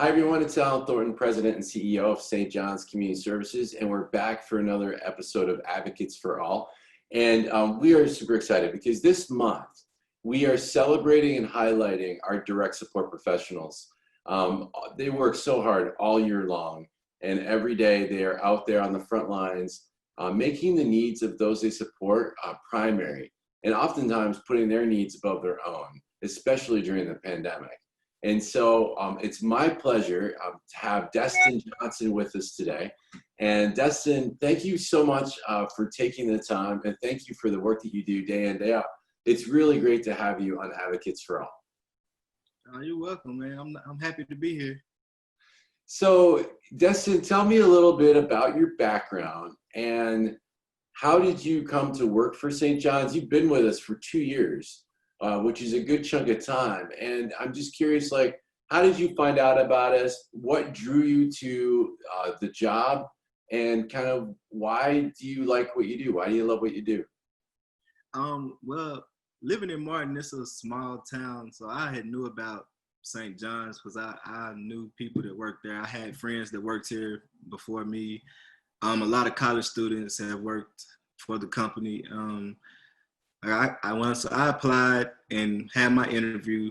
Hi everyone, it's Alan Thornton, President and CEO of St. John's Community Services, and we're back for another episode of Advocates for All. And we are super excited because this month we are celebrating and highlighting our direct support professionals. They work so hard all year long, and every day they are out there on the front lines, making the needs of those they support primary, and oftentimes putting their needs above their own, especially during the pandemic. And so it's my pleasure to have Destin Johnson with us today. And Destin, thank you so much for taking the time, and thank you for the work that you do day in, day out. It's really great to have you on Advocates for All. You're welcome, man. I'm happy to be here. So Destin, tell me a little bit about your background and how did you come to work for St. John's? You've been with us for 2 years. Which is a good chunk of time. And I'm just curious, like, how did you find out about us? What drew you to the job? And kind of why do you like what you do? Why do you love what you do? Well, living in Martin, it's a small town. So I had knew about St. John's because I knew people that worked there. I had friends that worked here before me. A lot of college students have worked for the company. I applied and had my interview,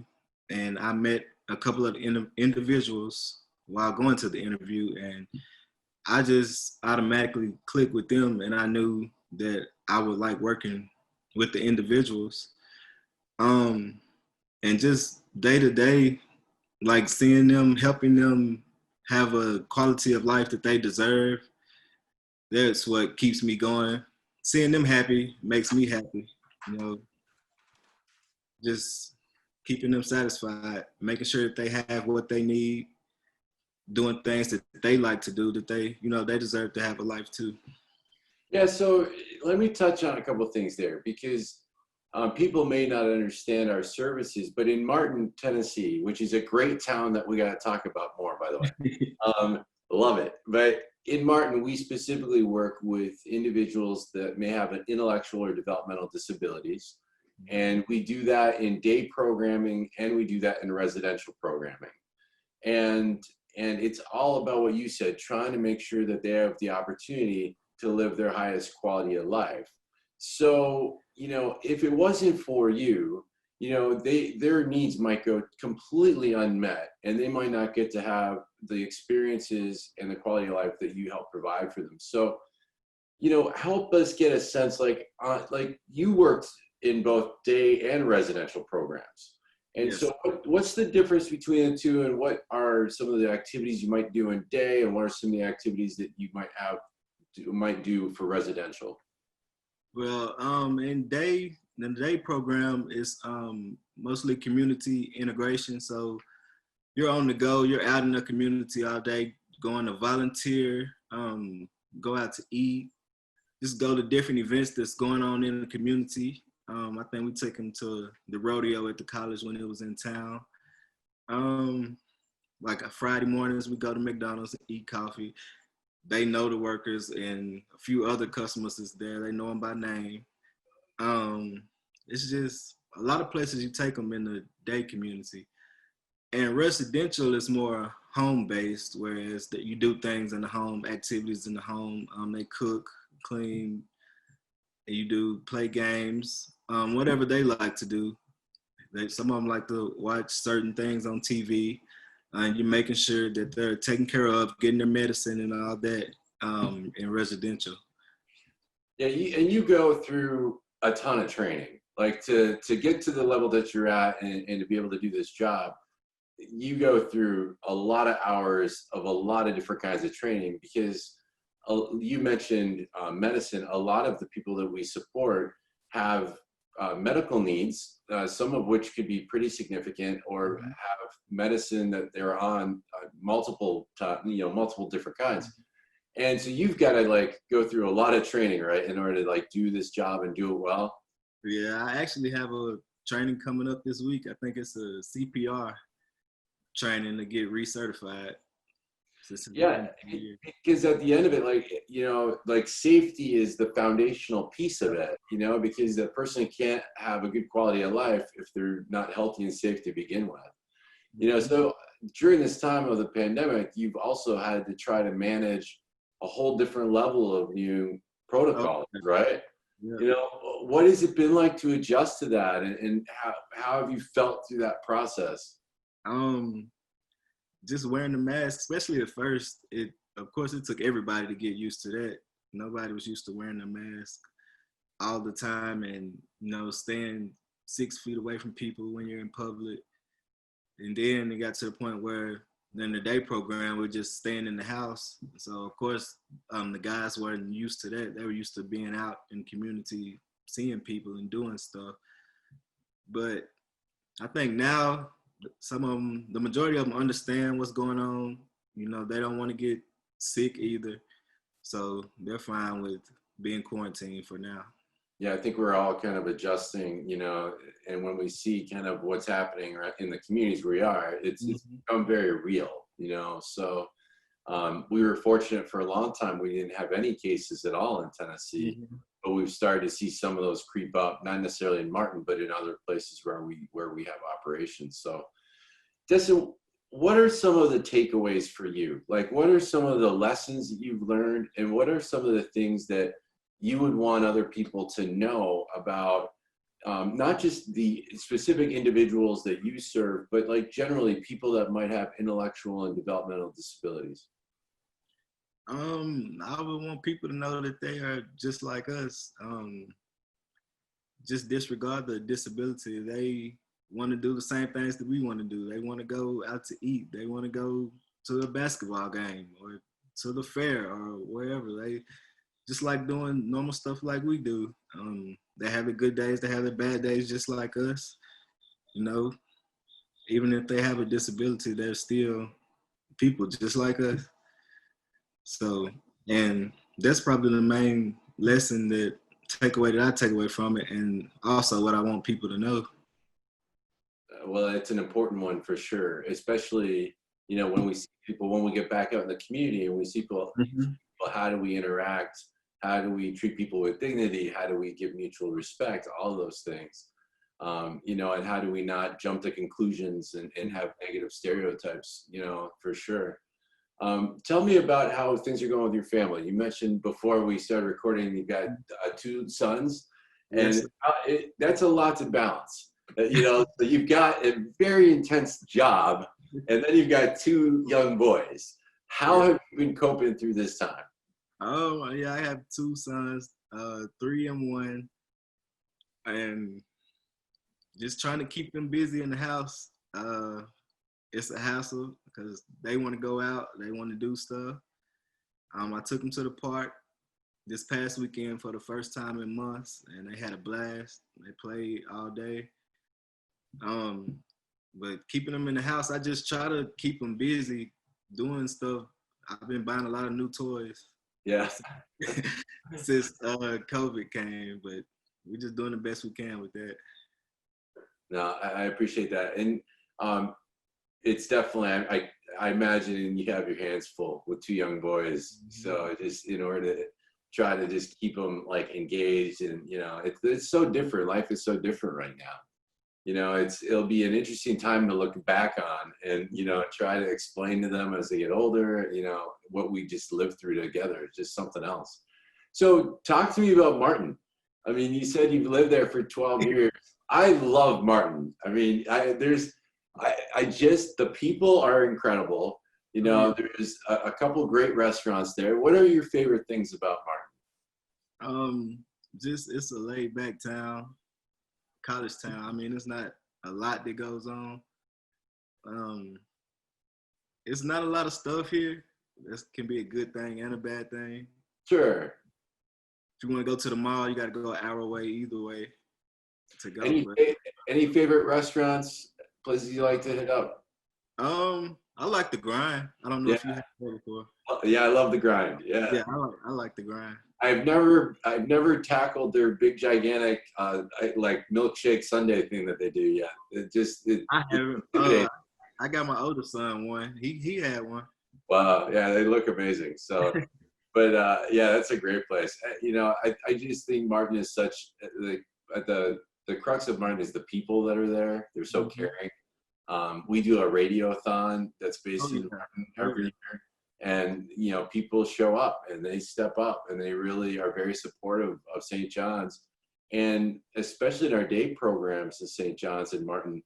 and I met a couple of individuals while going to the interview, and I just automatically clicked with them, and I knew that I would like working with the individuals. And just day to day, like seeing them, helping them have a quality of life that they deserve, that's what keeps me going. Seeing them happy makes me happy. You know, just keeping them satisfied, making sure that they have what they need, doing things that they like to do, that they deserve to have a life too. Yeah, so let me touch on a couple of things there because people may not understand our services, but in Martin, Tennessee, which is a great town that we got to talk about more, by the way, love it. But in Martin, we specifically work with individuals that may have an intellectual or developmental disabilities. And we do that in day programming, and we do that in residential programming. And it's all about what you said, trying to make sure that they have the opportunity to live their highest quality of life. So, if it wasn't for you, their needs might go completely unmet, and they might not get to have the experiences and the quality of life that you help provide for them. So, help us get a sense, like you worked in both day and residential programs. And Yes. So what's the difference between the two, and what are some of the activities you might do in day, and what are some of the activities that you might do for residential? Well, the day program is mostly community integration. So you're on the go, you're out in the community all day, going to volunteer, go out to eat, just go to different events that's going on in the community. I think we took them to the rodeo at the college when it was in town. Like Friday mornings, we go to McDonald's and eat coffee. They know the workers, and a few other customers is there. They know them by name. It's just a lot of places you take them in the day community. And residential is more home-based, whereas that you do things in the home, activities in the home. They cook, clean, and you do play games, whatever they like to do. Some of them like to watch certain things on TV, and you're making sure that they're taken care of, getting their medicine and all that in residential. Yeah, you go through a ton of training, like to get to the level that you're at and to be able to do this job. You go through a lot of hours of a lot of different kinds of training because you mentioned medicine. A lot of the people that we support have medical needs, some of which could be pretty significant, or have medicine that they're on multiple different kinds. And so you've got to like go through a lot of training, right, in order to like do this job and do it well. Yeah, I actually have a training coming up this week. I think it's a CPR training to get recertified. Yeah, because at the end of it, like safety is the foundational piece of it, because the person can't have a good quality of life if they're not healthy and safe to begin with. So during this time of the pandemic, you've also had to try to manage a whole different level of new protocols, Okay. right? Yeah. You know, what has it been like to adjust to that, and how have you felt through that process? Um, just wearing the mask, especially at first, it of course it took everybody to get used to that. Nobody was used to wearing a mask all the time, and staying 6 feet away from people when you're in public. And then it got to the point where in the day program we're just staying in the house. So of course, the guys weren't used to that. They were used to being out in the community, seeing people and doing stuff. But I think now some of them, the majority of them, understand what's going on. They don't want to get sick either, so they're fine with being quarantined for now. Yeah, I think we're all kind of adjusting, and when we see kind of what's happening right in the communities where we are, it's become very real, So we were fortunate for a long time. We didn't have any cases at all in Tennessee, but we've started to see some of those creep up, not necessarily in Martin, but in other places where we have operations. So, Destin, what are some of the takeaways for you? Like, what are some of the lessons that you've learned, and what are some of the things that you would want other people to know about, not just the specific individuals that you serve, but like generally people that might have intellectual and developmental disabilities? I would want people to know that they are just like us. Just disregard the disability. They want to do the same things that we want to do. They want to go out to eat. They want to go to a basketball game or to the fair or wherever. They just like doing normal stuff like we do. They have their good days. They have their bad days just like us. Even if they have a disability, they're still people just like us. So, and that's probably the main lesson that I take away from it, and also what I want people to know. Well, it's an important one for sure, especially, when we see people, when we get back out in the community and we see people, how do we interact? How do we treat people with dignity? How do we give mutual respect? All of those things, and how do we not jump to conclusions and have negative stereotypes, for sure. Tell me about how things are going with your family. You mentioned before we started recording, you've got 2 sons, and Yes. that's a lot to balance. So you've got a very intense job, and then you've got 2 young boys. How have you been coping through this time? Oh yeah, I have 2 sons, 3 and 1, and just trying to keep them busy in the house. It's a hassle because they want to go out, they want to do stuff. I took them to the park this past weekend for the first time in months, and they had a blast. They played all day. But keeping them in the house, I just try to keep them busy doing stuff. I've been buying a lot of new toys. Yeah. Since COVID came, but we're just doing the best we can with that. No, I appreciate that. And it's definitely, I imagine you have your hands full with 2 young boys. So just in order to try to just keep them like engaged, and, it's so different. Life is so different right now. It'll be an interesting time to look back on and, try to explain to them as they get older, what we just lived through together. It's just something else. So talk to me about Martin. I mean, you said you've lived there for 12 years. I love Martin. I mean, the people are incredible. There's a couple great restaurants there. What are your favorite things about Martin? Just it's a laid back town, college town. I mean, it's not a lot that goes on. It's not a lot of stuff here. That can be a good thing and a bad thing. Sure. If you want to go to the mall, you got to go an hour away either way to go. Any favorite restaurants, places you like to hit up? I like the grind. I don't know if you had that before. Yeah, I love the grind. Yeah. Yeah, I like the grind. I've never tackled their big gigantic like milkshake sundae thing that they do yet. I haven't. I got my older son one. He had one. Wow, yeah, they look amazing. So, but yeah, that's a great place. I just think Martin is such the crux of Martin is the people that are there. They're so caring. We do a radiothon that's based Oh in yeah. Martin Oh every yeah. year. And, you know, people show up and they step up and they really are very supportive of St. John's. And especially in our day programs in St. John's and Martin,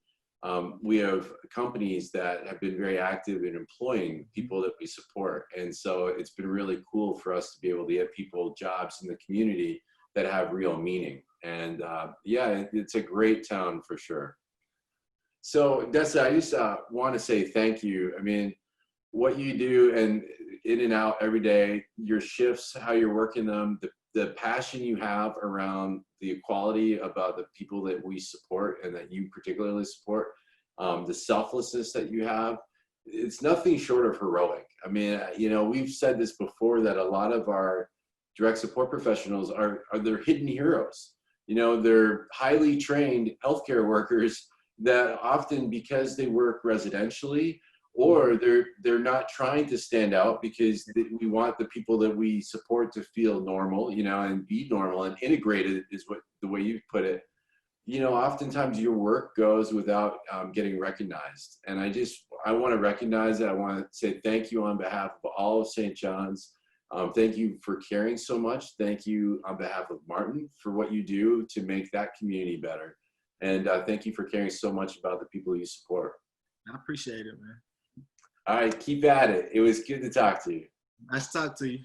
we have companies that have been very active in employing people that we support. And so it's been really cool for us to be able to get people jobs in the community that have real meaning. And yeah, it's a great town for sure. So Dessa, I just want to say thank you. I mean, what you do and in and out every day, your shifts, how you're working them, the passion you have around the equality about the people that we support and that you particularly support, the selflessness that you have, it's nothing short of heroic. I mean, you know, we've said this before that a lot of our direct support professionals are they're hidden heroes. You know, they're highly trained healthcare workers that often, because they work residentially, or they're not trying to stand out because we want the people that we support to feel normal, you know, and be normal and integrated is what the way you put it. You know, oftentimes your work goes without getting recognized, and I want to recognize it. I want to say thank you on behalf of all of St. John's. Thank you for caring so much. Thank you on behalf of Martin for what you do to make that community better. And thank you for caring so much about the people you support. I appreciate it, man. All right, keep at it. It was good to talk to you. Nice to talk to you.